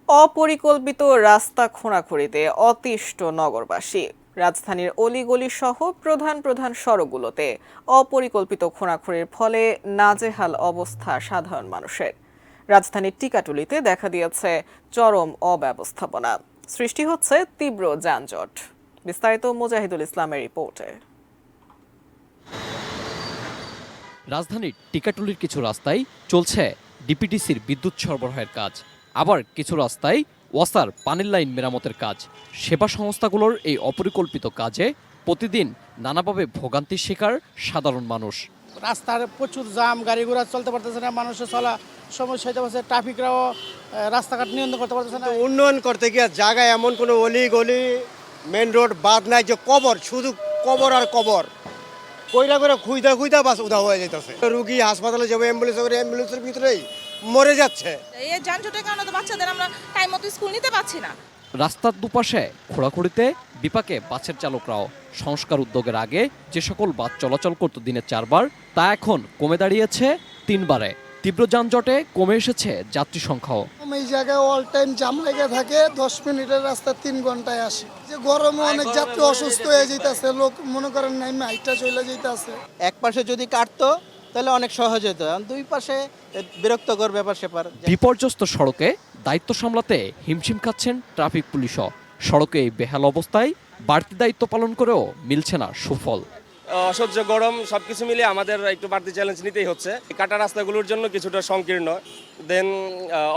অপরিকল্পিত রাস্তা খোঁড়াখুঁড়িতে অতিষ্ঠ নগরবাসী। রাজধানীর অলিগলি সহ প্রধান প্রধান সড়কগুলোতে অপরিকল্পিত খোঁড়াখুঁড়ির ফলে নাজেহাল অবস্থা সাধারণ মানুষের। রাজধানীর টিকাটুলিতে দেখা দিয়েছে চরম অব্যবস্থাপনা, সৃষ্টি হচ্ছে তীব্র যানজট। বিস্তারিত মুজাহিদুল ইসলামের রিপোর্টে। রাজধানীর টিকাটুলির কিছু রাস্তায় চলছে ডিপিডিসির বিদ্যুৎ সরবরাহের কাজ, আবার কিছু রাস্তায় ওয়াসার পানির লাইন মেরামতের কাজ। সেবা সংস্থাগুলোর এই অপরিকল্পিত কাজে প্রতিদিন নানাভাবে ভোগান্তির শিকার সাধারণ মানুষ। রাস্তার প্রচুর জাম, গাড়ি ঘোড়া চলতে পারতেছে না, মানুষের চলা সমস্যা হতে পারছে, ট্রাফিকরাও রাস্তাঘাট নিয়ন্ত্রণ করতে পারতেছে না। উন্নয়ন করতে গিয়ে জায়গায় এমন কোনো অলি গলি মেন রোড বাদ নাই যে কবর, শুধু কবর আর কবর। কইরা করে খুঁজা খুঁজা বাস উদা হয়ে যেতেছে। রুগী হাসপাতালে যাবে, অ্যাম্বুলেন্সের ভিতরেই মরে যাচ্ছে। এই যানজটের কারণে তো বাচ্চাদের আমরা টাইম মতো স্কুল নিতে পারছি না। রাস্তার দুপাশে খোঁড়াখুঁড়িতে বিপাকে বাসের চালকরাও। সংস্কার উদ্যোগের আগে যে সকল বাস চলাচল করত দিনে 4 বার, তা এখন কমে দাঁড়িয়েছে 3 বারে। তীব্র যানজটে কমে এসেছে যাত্রী সংখ্যাও। এই জায়গায় অল টাইম জাম লেগে থাকে, 10 মিনিটের রাস্তা 3 ঘন্টায় আসে। যে গরমে অনেক যাত্রী অসুস্থ হয়ে যেতেছে, লোক মনে করেন নাই হাইটা চলে যেতেছে। এক পাশে যদি কাটতো তাহলে অনেক সহজ হতো, দুই পাশে বিরক্তকর ব্যাপার স্যাপার। বিপর্যস্ত সড়কে দায়িত্ব সামলাতে হিমশিম খাচ্ছেন ট্রাফিক পুলিশও। সড়কে এই বেহাল অবস্থায় বাড়তি দায়িত্ব পালন করেও মিলছে না সুফল। অসহ্য গরম, সবকিছু মিলে আমাদের একটু বাড়তি চ্যালেঞ্জ নিতেই হচ্ছে। কাটা রাস্তাগুলোর জন্য কিছুটা সংকীর্ণ। দেন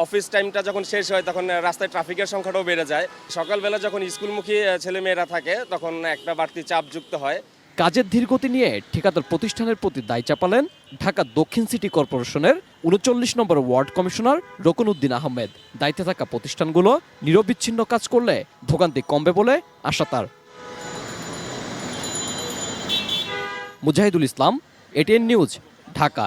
অফিস টাইমটা যখন শেষ হয় তখন রাস্তায় ট্রাফিকের সংখ্যাটাও বেড়ে যায়। সকালবেলা যখন স্কুলমুখী ছেলেমেয়েরা থাকে তখন একটা বাড়তি চাপ যুক্ত হয়। কাজের ধীরগতি নিয়ে ঠিকাদার প্রতিষ্ঠানের প্রতি দায় চাপালেন ঢাকা দক্ষিণ সিটি কর্পোরেশনের ৩৯ নম্বর ওয়ার্ড কমিশনার রকনউদ্দিন আহমেদ। দায়িত্বে থাকা প্রতিষ্ঠানগুলো নিরবিচ্ছিন্ন কাজ করলে ভোগান্তি কমবে বলে আশা তার। Mujahidul Islam, ATN news, Dhaka.